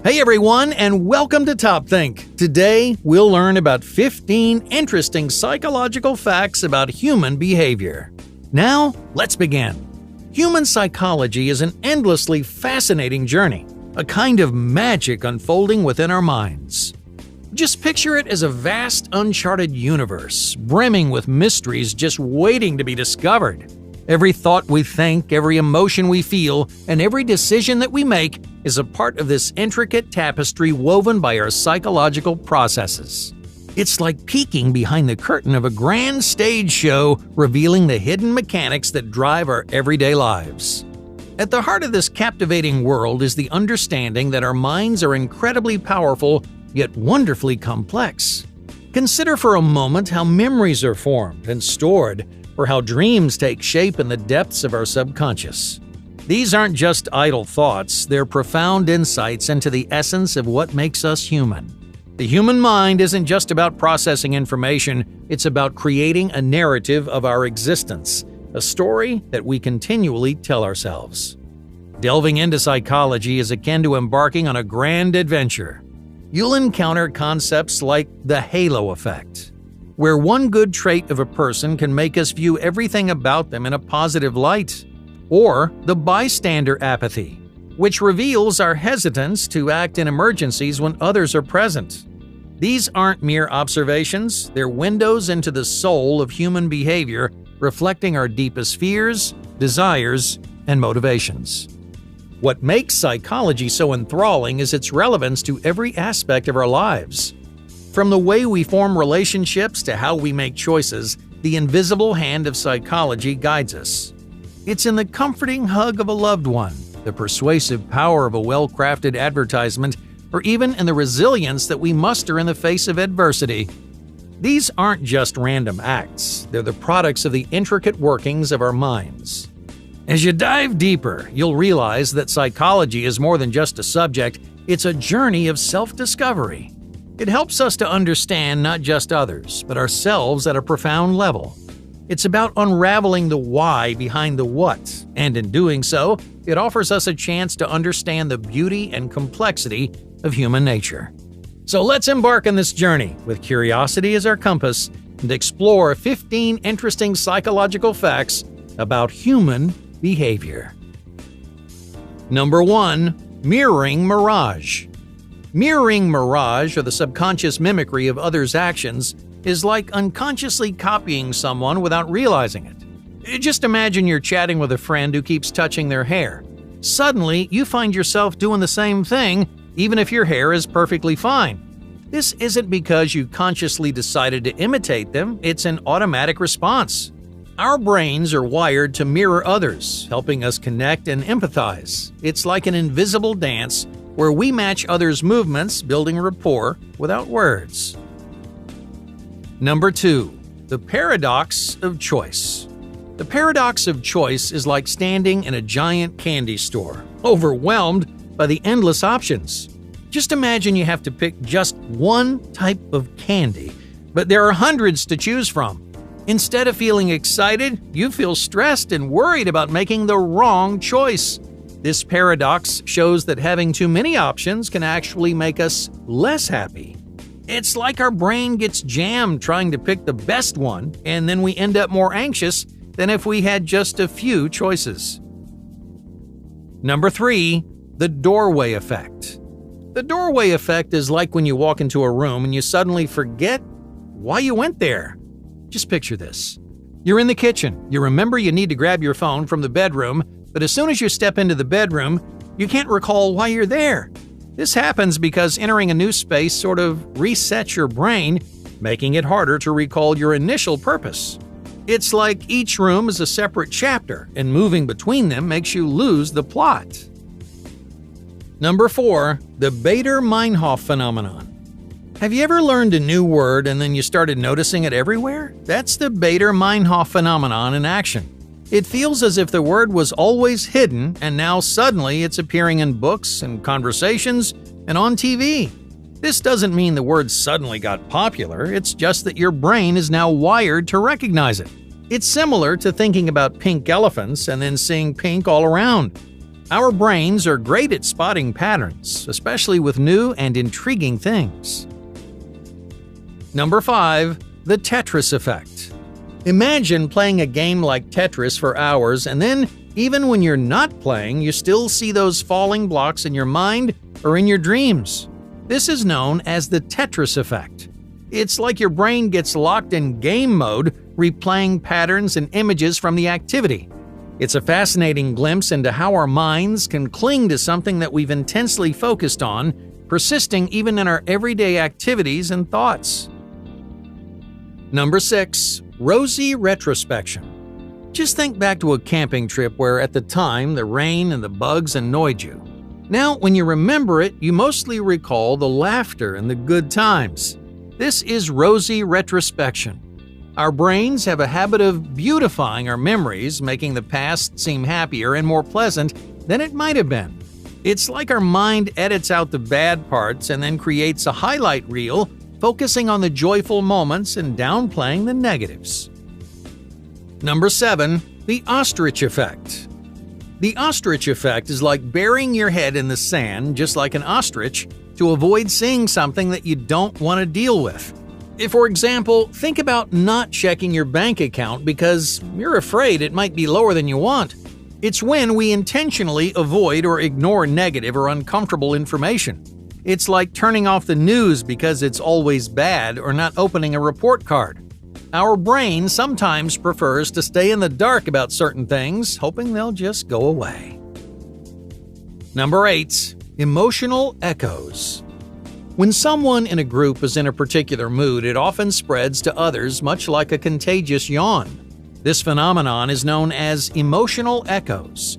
Hey everyone, and welcome to Top Think. Today, we'll learn about 15 interesting psychological facts about human behavior. Now, let's begin. Human psychology is an endlessly fascinating journey, a kind of magic unfolding within our minds. Just picture it as a vast, uncharted universe, brimming with mysteries just waiting to be discovered. Every thought we think, every emotion we feel, and every decision that we make is a part of this intricate tapestry woven by our psychological processes. It's like peeking behind the curtain of a grand stage show, revealing the hidden mechanics that drive our everyday lives. At the heart of this captivating world is the understanding that our minds are incredibly powerful, yet wonderfully complex. Consider for a moment how memories are formed and stored, or how dreams take shape in the depths of our subconscious. These aren't just idle thoughts, they're profound insights into the essence of what makes us human. The human mind isn't just about processing information, it's about creating a narrative of our existence, a story that we continually tell ourselves. Delving into psychology is akin to embarking on a grand adventure. You'll encounter concepts like the halo effect, where one good trait of a person can make us view everything about them in a positive light, or the bystander apathy, which reveals our hesitance to act in emergencies when others are present. These aren't mere observations, they're windows into the soul of human behavior, reflecting our deepest fears, desires, and motivations. What makes psychology so enthralling is its relevance to every aspect of our lives. From the way we form relationships to how we make choices, the invisible hand of psychology guides us. It's in the comforting hug of a loved one, the persuasive power of a well-crafted advertisement, or even in the resilience that we muster in the face of adversity. These aren't just random acts, they're the products of the intricate workings of our minds. As you dive deeper, you'll realize that psychology is more than just a subject, it's a journey of self-discovery. It helps us to understand not just others, but ourselves at a profound level. It's about unraveling the why behind the what, and in doing so, it offers us a chance to understand the beauty and complexity of human nature. So let's embark on this journey with curiosity as our compass and explore 15 interesting psychological facts about human behavior. Number 1. Mirroring mirage. Mirroring mirage, or the subconscious mimicry of others' actions, is like unconsciously copying someone without realizing it. Just imagine you're chatting with a friend who keeps touching their hair. Suddenly, you find yourself doing the same thing, even if your hair is perfectly fine. This isn't because you consciously decided to imitate them, it's an automatic response. Our brains are wired to mirror others, helping us connect and empathize. It's like an invisible dance where we match others' movements, building rapport without words. Number 2. The paradox of choice. The paradox of choice is like standing in a giant candy store, overwhelmed by the endless options. Just imagine you have to pick just one type of candy, but there are hundreds to choose from. Instead of feeling excited, you feel stressed and worried about making the wrong choice. This paradox shows that having too many options can actually make us less happy. It's like our brain gets jammed trying to pick the best one, and then we end up more anxious than if we had just a few choices. Number 3. The doorway effect. The doorway effect is like when you walk into a room and you suddenly forget why you went there. Just picture this. You're in the kitchen. You remember you need to grab your phone from the bedroom, but as soon as you step into the bedroom, you can't recall why you're there. This happens because entering a new space sort of resets your brain, making it harder to recall your initial purpose. It's like each room is a separate chapter, and moving between them makes you lose the plot. Number 4. The Baader-Meinhof phenomenon. Have you ever learned a new word and then you started noticing it everywhere? That's the Baader-Meinhof phenomenon in action. It feels as if the word was always hidden and now suddenly it's appearing in books and conversations and on TV. This doesn't mean the word suddenly got popular, it's just that your brain is now wired to recognize it. It's similar to thinking about pink elephants and then seeing pink all around. Our brains are great at spotting patterns, especially with new and intriguing things. Number 5. The Tetris effect. Imagine playing a game like Tetris for hours, and then, even when you're not playing, you still see those falling blocks in your mind or in your dreams. This is known as the Tetris effect. It's like your brain gets locked in game mode, replaying patterns and images from the activity. It's a fascinating glimpse into how our minds can cling to something that we've intensely focused on, persisting even in our everyday activities and thoughts. Number 6. Rosy retrospection. Just think back to a camping trip where at the time the rain and the bugs annoyed you. Now, when you remember it, you mostly recall the laughter and the good times. This is rosy retrospection. Our brains have a habit of beautifying our memories, making the past seem happier and more pleasant than it might have been. It's like our mind edits out the bad parts and then creates a highlight reel, focusing on the joyful moments and downplaying the negatives. Number 7. The ostrich effect. The ostrich effect is like burying your head in the sand, just like an ostrich, to avoid seeing something that you don't want to deal with. If, for example, think about not checking your bank account because you're afraid it might be lower than you want. It's when we intentionally avoid or ignore negative or uncomfortable information. It's like turning off the news because it's always bad or not opening a report card. Our brain sometimes prefers to stay in the dark about certain things, hoping they'll just go away. Number 8. Emotional echoes. When someone in a group is in a particular mood, it often spreads to others much like a contagious yawn. This phenomenon is known as emotional echoes.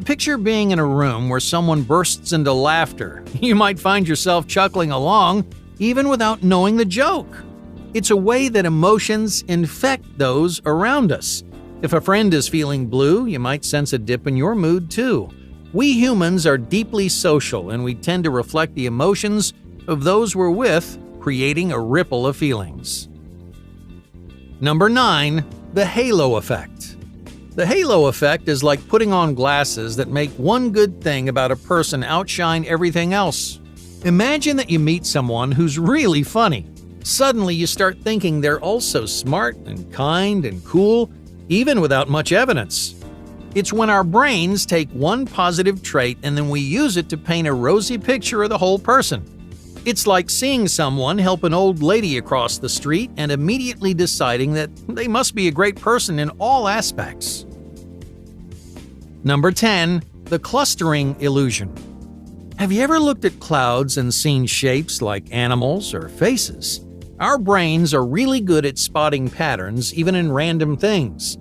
Picture being in a room where someone bursts into laughter. You might find yourself chuckling along, even without knowing the joke. It's a way that emotions infect those around us. If a friend is feeling blue, you might sense a dip in your mood too. We humans are deeply social, and we tend to reflect the emotions of those we're with, creating a ripple of feelings. Number 9. The halo effect. The halo effect is like putting on glasses that make one good thing about a person outshine everything else. Imagine that you meet someone who's really funny. Suddenly you start thinking they're also smart and kind and cool, even without much evidence. It's when our brains take one positive trait and then we use it to paint a rosy picture of the whole person. It's like seeing someone help an old lady across the street and immediately deciding that they must be a great person in all aspects. Number 10. The clustering illusion. Have you ever looked at clouds and seen shapes like animals or faces? Our brains are really good at spotting patterns even in random things.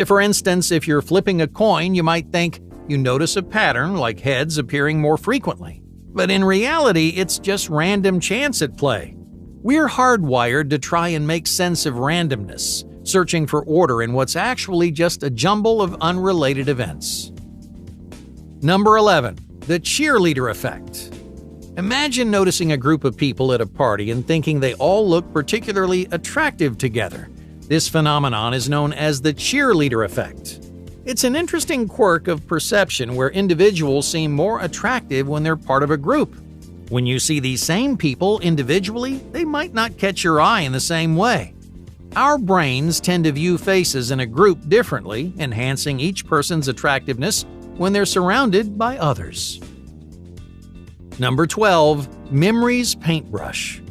For instance, if you're flipping a coin, you might think you notice a pattern like heads appearing more frequently. But in reality, it's just random chance at play. We're hardwired to try and make sense of randomness, searching for order in what's actually just a jumble of unrelated events. Number 11. The cheerleader effect. Imagine noticing a group of people at a party and thinking they all look particularly attractive together. This phenomenon is known as the cheerleader effect. It's an interesting quirk of perception where individuals seem more attractive when they're part of a group. When you see these same people individually, they might not catch your eye in the same way. Our brains tend to view faces in a group differently, enhancing each person's attractiveness when they're surrounded by others. Number 12. Memories paintbrush.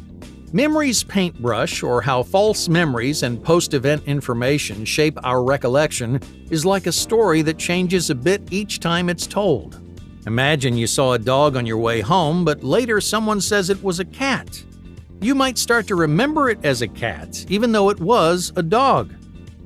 Memories paintbrush, or how false memories and post-event information shape our recollection, is like a story that changes a bit each time it's told. Imagine you saw a dog on your way home, but later someone says it was a cat. You might start to remember it as a cat, even though it was a dog.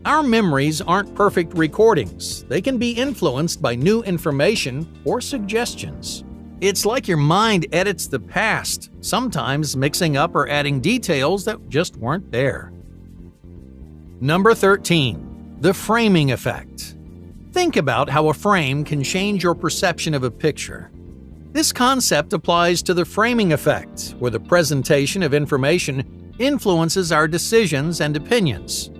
Our memories aren't perfect recordings. They can be influenced by new information or suggestions. It's like your mind edits the past, sometimes mixing up or adding details that just weren't there. Number 13. The framing effect. Think about how a frame can change your perception of a picture. This concept applies to the framing effect, where the presentation of information influences our decisions and opinions.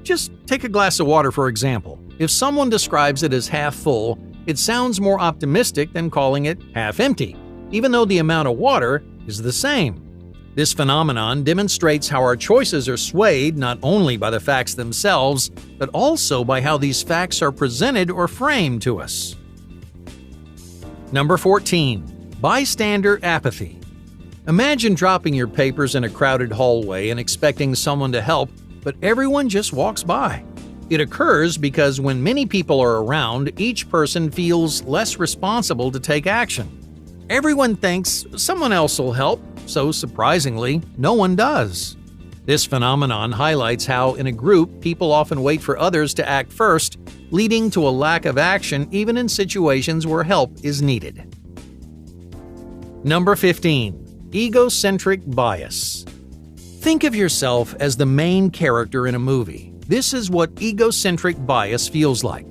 Just take a glass of water, for example. If someone describes it as half full, It sounds more optimistic than calling it half empty, even though the amount of water is the same. This phenomenon demonstrates how our choices are swayed not only by the facts themselves, but also by how these facts are presented or framed to us. Number 14. Bystander apathy. Imagine dropping your papers in a crowded hallway and expecting someone to help, but everyone just walks by. It occurs because when many people are around, each person feels less responsible to take action. Everyone thinks someone else will help, so surprisingly, no one does. This phenomenon highlights how, in a group, people often wait for others to act first, leading to a lack of action even in situations where help is needed. Number 15. Egocentric bias. Think of yourself as the main character in a movie. This is what egocentric bias feels like.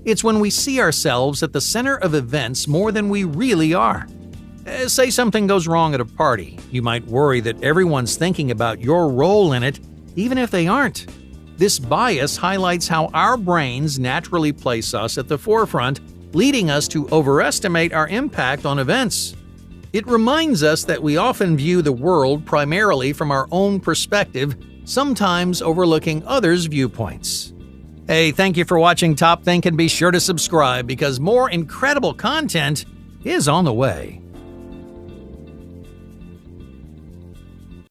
It's when we see ourselves at the center of events more than we really are. Say something goes wrong at a party. You might worry that everyone's thinking about your role in it, even if they aren't. This bias highlights how our brains naturally place us at the forefront, leading us to overestimate our impact on events. It reminds us that we often view the world primarily from our own perspective, sometimes overlooking others' viewpoints. Hey, thank you for watching Top Think, and be sure to subscribe because more incredible content is on the way.